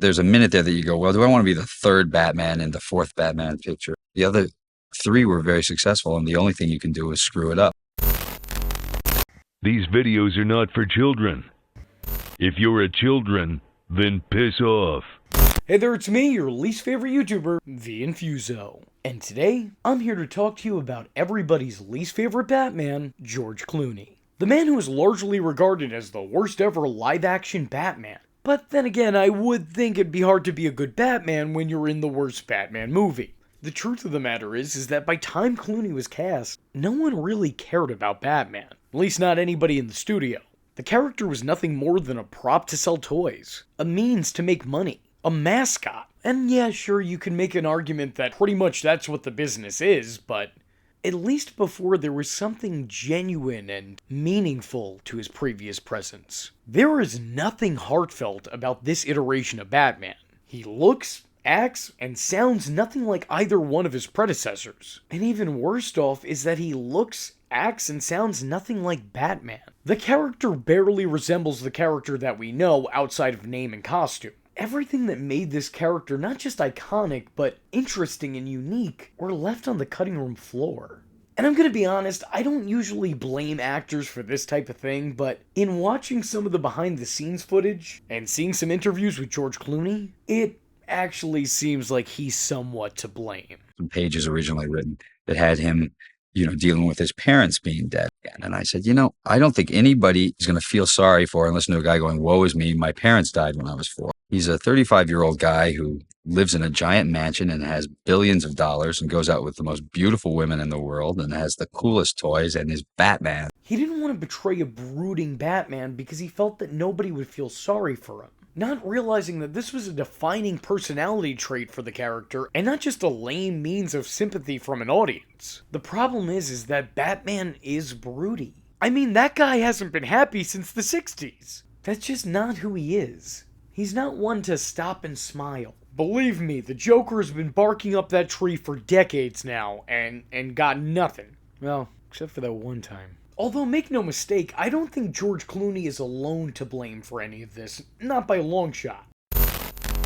there's a minute there that you go, well, do I want to be the third Batman in the fourth Batman picture? The other three were very successful, and the only thing you can do is screw it up. These videos are not for children. If you're a children, then piss off. Hey there, it's me, your least favorite YouTuber, the Infuso. And today, I'm here to talk to you about everybody's least favorite Batman, George Clooney. The man who is largely regarded as the worst ever live-action Batman. But then again, I would think it'd be hard to be a good Batman when you're in the worst Batman movie. The truth of the matter is that by time Clooney was cast, no one really cared about Batman. At least not anybody in the studio. The character was nothing more than a prop to sell toys, a means to make money, a mascot. And yeah, sure, you can make an argument that pretty much that's what the business is, but at least before there was something genuine and meaningful to his previous presence. There is nothing heartfelt about this iteration of Batman. He looks, acts, and sounds nothing like either one of his predecessors. And even worse off is that he looks, acts, and sounds nothing like Batman. The character barely resembles the character that we know outside of name and costume. Everything that made this character not just iconic, but interesting and unique, were left on the cutting room floor. And I'm gonna be honest, I don't usually blame actors for this type of thing, but in watching some of the behind the scenes footage, and seeing some interviews with George Clooney, it actually seems like he's somewhat to blame. Some pages originally written that had him, dealing with his parents being dead. And I said, I don't think anybody is going to feel sorry for and listen to a guy going, woe is me, my parents died when I was 4. He's a 35-year-old guy who lives in a giant mansion and has billions of dollars and goes out with the most beautiful women in the world and has the coolest toys and is Batman. He didn't want to betray a brooding Batman because he felt that nobody would feel sorry for him. Not realizing that this was a defining personality trait for the character and not just a lame means of sympathy from an audience. The problem is that Batman is broody. I mean, that guy hasn't been happy since the 60s. That's just not who he is. He's not one to stop and smile. Believe me, the Joker has been barking up that tree for decades now and got nothing. Well, except for that one time. Although, make no mistake, I don't think George Clooney is alone to blame for any of this, not by a long shot.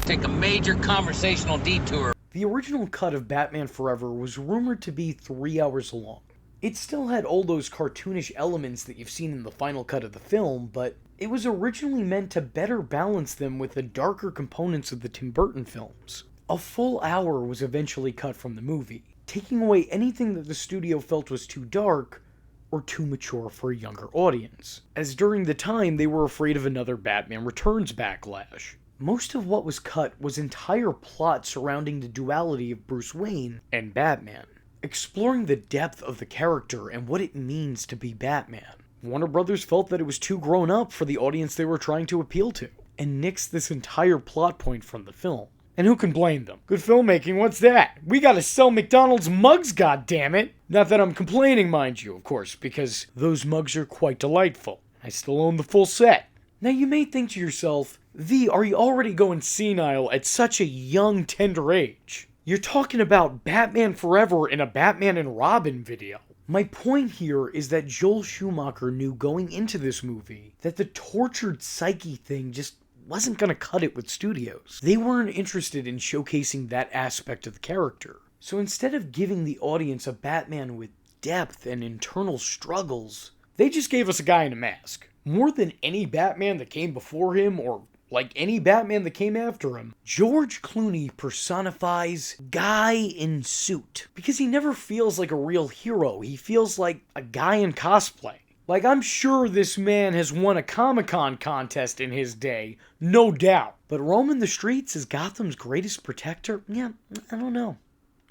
Take a major conversational detour. The original cut of Batman Forever was rumored to be 3 hours long. It still had all those cartoonish elements that you've seen in the final cut of the film, but it was originally meant to better balance them with the darker components of the Tim Burton films. A full hour was eventually cut from the movie, taking away anything that the studio felt was too dark or too mature for a younger audience, as during the time they were afraid of another Batman Returns backlash. Most of what was cut was entire plot surrounding the duality of Bruce Wayne and Batman, exploring the depth of the character and what it means to be Batman. Warner Brothers felt that it was too grown up for the audience they were trying to appeal to, and nixed this entire plot point from the film. And who can blame them? Good filmmaking, what's that? We gotta sell McDonald's mugs, goddammit! Not that I'm complaining, mind you, of course, because those mugs are quite delightful. I still own the full set. Now you may think to yourself, V, are you already going senile at such a young, tender age? You're talking about Batman Forever in a Batman and Robin video. My point here is that Joel Schumacher knew going into this movie that the tortured psyche thing just wasn't gonna cut it with studios. They weren't interested in showcasing that aspect of the character. So instead of giving the audience a Batman with depth and internal struggles, they just gave us a guy in a mask. More than any Batman that came before him, or like any Batman that came after him, George Clooney personifies guy in suit. Because he never feels like a real hero, he feels like a guy in cosplay. Like, I'm sure this man has won a Comic-Con contest in his day, no doubt. But roaming the streets as Gotham's greatest protector? Yeah, I don't know.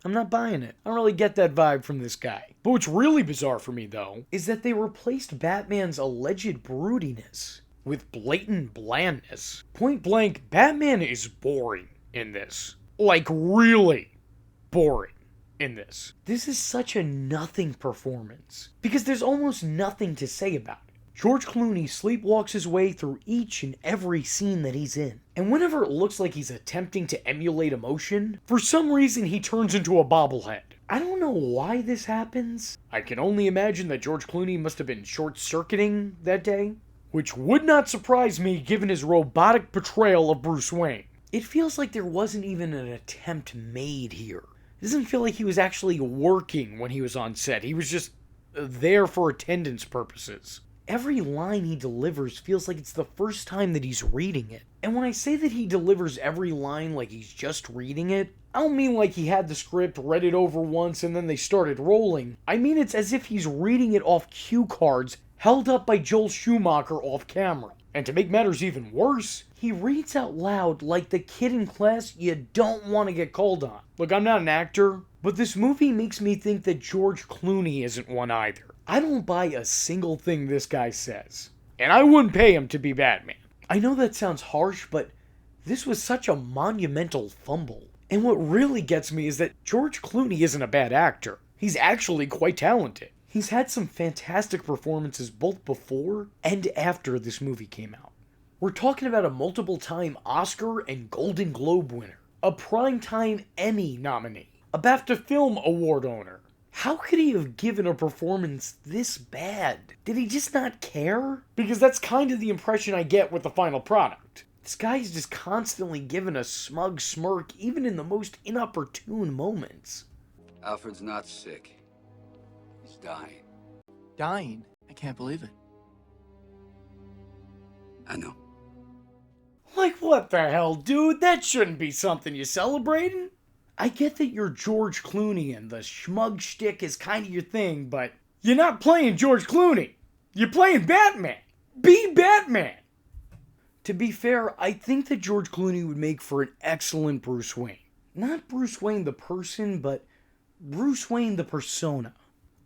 I'm not buying it. I don't really get that vibe from this guy. But what's really bizarre for me, though, is that they replaced Batman's alleged broodiness with blatant blandness. Point blank, Batman is boring in this. Like, really boring in this. This is such a nothing performance, because there's almost nothing to say about it. George Clooney sleepwalks his way through each and every scene that he's in, and whenever it looks like he's attempting to emulate emotion, for some reason he turns into a bobblehead. I don't know why this happens. I can only imagine that George Clooney must have been short-circuiting that day, which would not surprise me given his robotic portrayal of Bruce Wayne. It feels like there wasn't even an attempt made here. It doesn't feel like he was actually working when he was on set. He was just there for attendance purposes. Every line he delivers feels like it's the first time that he's reading it. And when I say that he delivers every line like he's just reading it, I don't mean like he had the script, read it over once, and then they started rolling. I mean it's as if he's reading it off cue cards held up by Joel Schumacher off camera. And to make matters even worse, he reads out loud like the kid in class you don't want to get called on. Look, I'm not an actor, but this movie makes me think that George Clooney isn't one either. I don't buy a single thing this guy says. And I wouldn't pay him to be Batman. I know that sounds harsh, but this was such a monumental fumble. And what really gets me is that George Clooney isn't a bad actor. He's actually quite talented. He's had some fantastic performances both before and after this movie came out. We're talking about a multiple-time Oscar and Golden Globe winner, a Primetime Emmy nominee, a BAFTA Film Award owner. How could he have given a performance this bad? Did he just not care? Because that's kind of the impression I get with the final product. This guy's just constantly given a smug smirk even in the most inopportune moments. Alfred's not sick. He's dying. Dying? I can't believe it. I know. Like, what the hell, dude? That shouldn't be something you're celebrating. I get that you're George Clooney and the schmug shtick is kind of your thing, but you're not playing George Clooney. You're playing Batman. Be Batman. To be fair, I think that George Clooney would make for an excellent Bruce Wayne. Not Bruce Wayne the person, but Bruce Wayne the persona.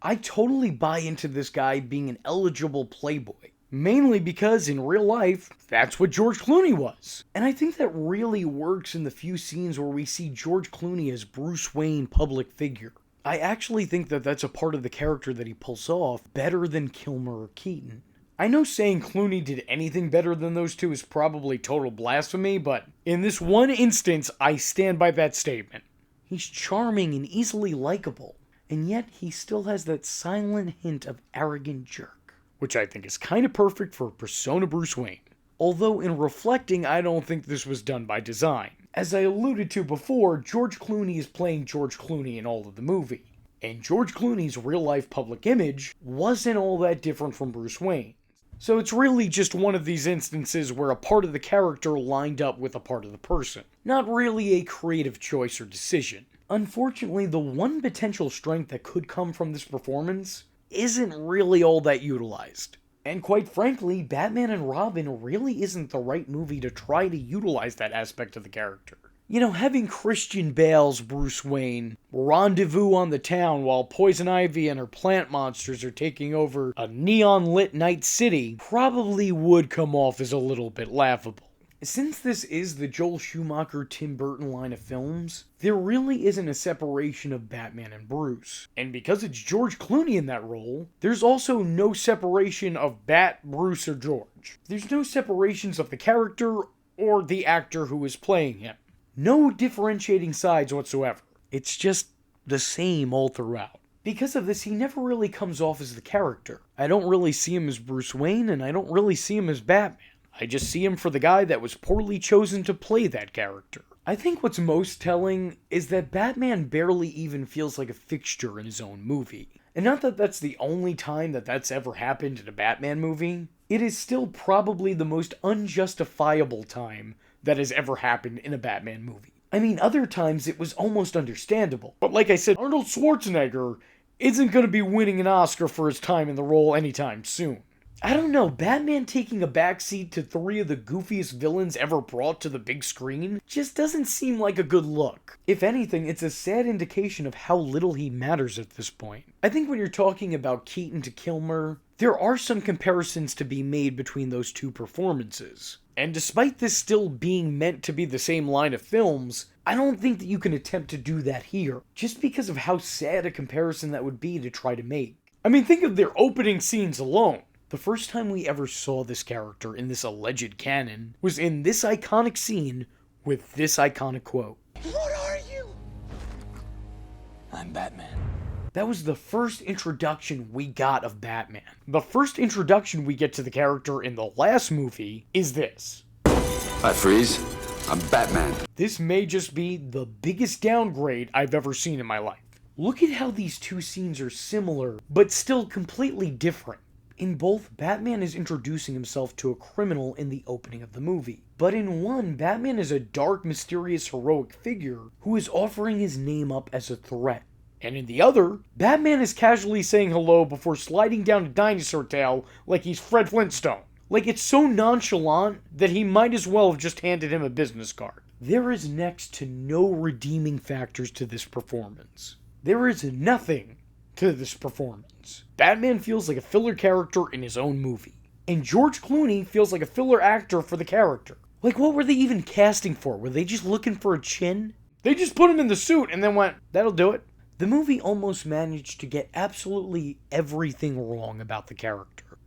I totally buy into this guy being an eligible playboy. Mainly because in real life, that's what George Clooney was. And I think that really works in the few scenes where we see George Clooney as Bruce Wayne public figure. I actually think that that's a part of the character that he pulls off better than Kilmer or Keaton. I know saying Clooney did anything better than those two is probably total blasphemy, but in this one instance, I stand by that statement. He's charming and easily likable, and yet he still has that silent hint of arrogant jerk, which I think is kind of perfect for persona Bruce Wayne. Although in reflecting, I don't think this was done by design. As I alluded to before, George Clooney is playing George Clooney in all of the movie. And George Clooney's real-life public image wasn't all that different from Bruce Wayne. So it's really just one of these instances where a part of the character lined up with a part of the person. Not really a creative choice or decision. Unfortunately, the one potential strength that could come from this performance isn't really all that utilized. And quite frankly, Batman and Robin really isn't the right movie to try to utilize that aspect of the character. You know, having Christian Bale's Bruce Wayne rendezvous on the town while Poison Ivy and her plant monsters are taking over a neon-lit night city probably would come off as a little bit laughable. Since this is the Joel Schumacher Tim Burton line of films, there really isn't a separation of Batman and Bruce. And because it's George Clooney in that role, there's also no separation of Bat, Bruce, or George. There's no separations of the character or the actor who is playing him. No differentiating sides whatsoever. It's just the same all throughout. Because of this, he never really comes off as the character. I don't really see him as Bruce Wayne, and I don't really see him as Batman. I just see him for the guy that was poorly chosen to play that character. I think what's most telling is that Batman barely even feels like a fixture in his own movie. And not that that's the only time that that's ever happened in a Batman movie. It is still probably the most unjustifiable time that has ever happened in a Batman movie. I mean, other times it was almost understandable. But like I said, Arnold Schwarzenegger isn't going to be winning an Oscar for his time in the role anytime soon. I don't know, Batman taking a backseat to 3 of the goofiest villains ever brought to the big screen just doesn't seem like a good look. If anything, it's a sad indication of how little he matters at this point. I think when you're talking about Keaton to Kilmer, there are some comparisons to be made between those two performances. And despite this still being meant to be the same line of films, I don't think that you can attempt to do that here, just because of how sad a comparison that would be to try to make. I mean, think of their opening scenes alone. The first time we ever saw this character in this alleged canon was in this iconic scene with this iconic quote. What are you? I'm Batman. That was the first introduction we got of Batman. The first introduction we get to the character in the last movie is this. Hi, Freeze. I'm Batman. This may just be the biggest downgrade I've ever seen in my life. Look at how these two scenes are similar, but still completely different. In both, Batman is introducing himself to a criminal in the opening of the movie. But in one, Batman is a dark, mysterious, heroic figure who is offering his name up as a threat. And in the other, Batman is casually saying hello before sliding down a dinosaur tail like he's Fred Flintstone. Like, it's so nonchalant that he might as well have just handed him a business card. There is next to no redeeming factors to this performance. There is nothing to this performance. Batman feels like a filler character in his own movie. And George Clooney feels like a filler actor for the character. Like, what were they even casting for? Were they just looking for a chin? They just put him in the suit and then went, that'll do it. The movie almost managed to get absolutely everything wrong about the character.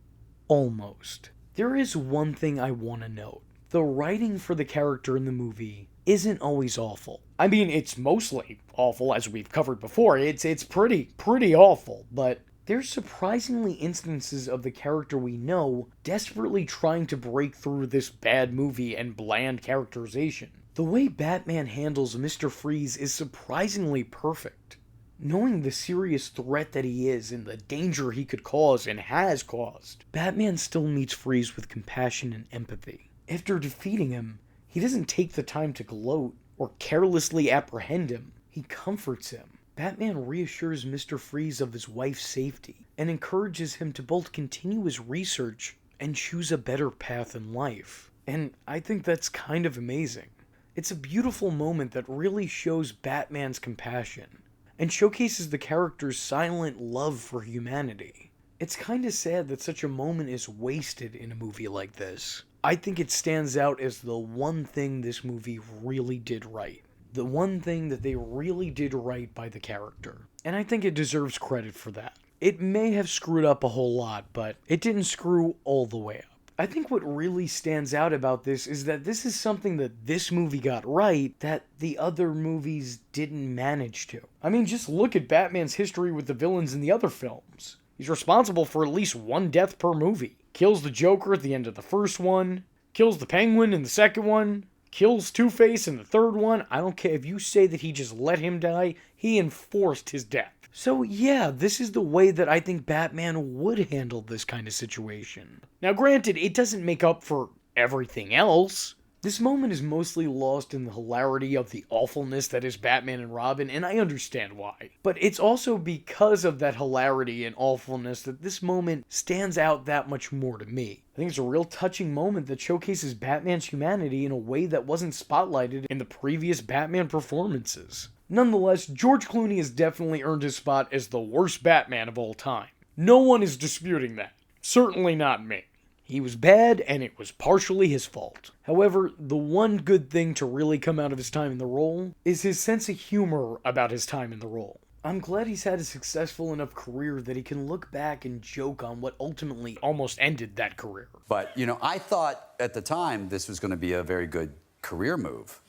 Almost. There is one thing I want to note. The writing for the character in the movie isn't always awful. I mean, it's mostly awful, as we've covered before. It's pretty awful, but there's surprisingly instances of the character we know desperately trying to break through this bad movie and bland characterization. The way Batman handles Mr. Freeze is surprisingly perfect. Knowing the serious threat that he is and the danger he could cause and has caused, Batman still meets Freeze with compassion and empathy. After defeating him, he doesn't take the time to gloat or carelessly apprehend him. He comforts him. Batman reassures Mr. Freeze of his wife's safety and encourages him to both continue his research and choose a better path in life. And I think that's kind of amazing. It's a beautiful moment that really shows Batman's compassion and showcases the character's silent love for humanity. It's kinda sad that such a moment is wasted in a movie like this. I think it stands out as the one thing this movie really did right. The one thing that they really did right by the character. And I think it deserves credit for that. It may have screwed up a whole lot, but it didn't screw all the way up. I think what really stands out about this is that this is something that this movie got right that the other movies didn't manage to. I mean, just look at Batman's history with the villains in the other films. He's responsible for at least one death per movie. Kills the Joker at the end of the first one, kills the Penguin in the second one, kills Two-Face in the third one. I don't care if you say that he just let him die, he enforced his death. So yeah, this is the way that I think Batman would handle this kind of situation. Now granted, it doesn't make up for everything else. This moment is mostly lost in the hilarity of the awfulness that is Batman and Robin, and I understand why. But it's also because of that hilarity and awfulness that this moment stands out that much more to me. I think it's a real touching moment that showcases Batman's humanity in a way that wasn't spotlighted in the previous Batman performances. Nonetheless, George Clooney has definitely earned his spot as the worst Batman of all time. No one is disputing that. Certainly not me. He was bad, and it was partially his fault. However, the one good thing to really come out of his time in the role is his sense of humor about his time in the role. I'm glad he's had a successful enough career that he can look back and joke on what ultimately almost ended that career. But, you know, I thought at the time this was going to be a very good career move.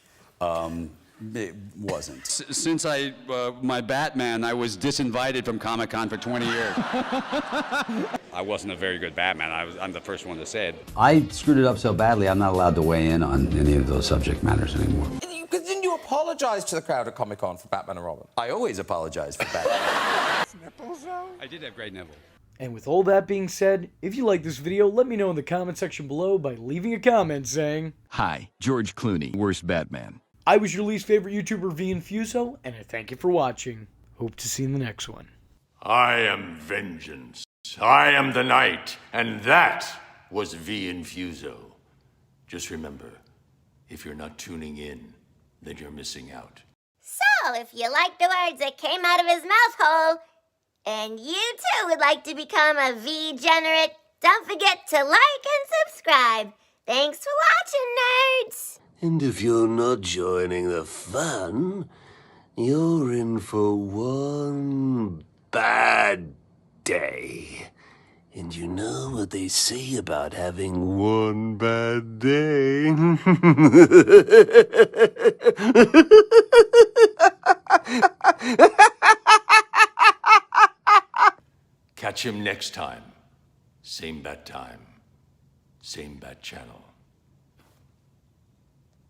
It wasn't. Since my Batman, I was disinvited from Comic-Con for 20 years. I wasn't a very good Batman. I'm the first one to say it. I screwed it up so badly, I'm not allowed to weigh in on any of those subject matters anymore. Didn't you apologize to the crowd at Comic-Con for Batman and Robin? I always apologize for Batman. I did have great nipples. And with all that being said, if you like this video, let me know in the comment section below by leaving a comment saying, "Hi, George Clooney, worst Batman." I was your least favorite YouTuber, Infuso, and I thank you for watching. Hope to see you in the next one. I am vengeance. I am the night, and that was Infuso. Just remember, if you're not tuning in, then you're missing out. So, if you like the words that came out of his mouth hole, and you too would like to become a V-generate, don't forget to like and subscribe. Thanks for watching, nerds! And if you're not joining the fun, you're in for one bad day. And you know what they say about having one bad day? Catch him next time. Same bat time. Same bat channel.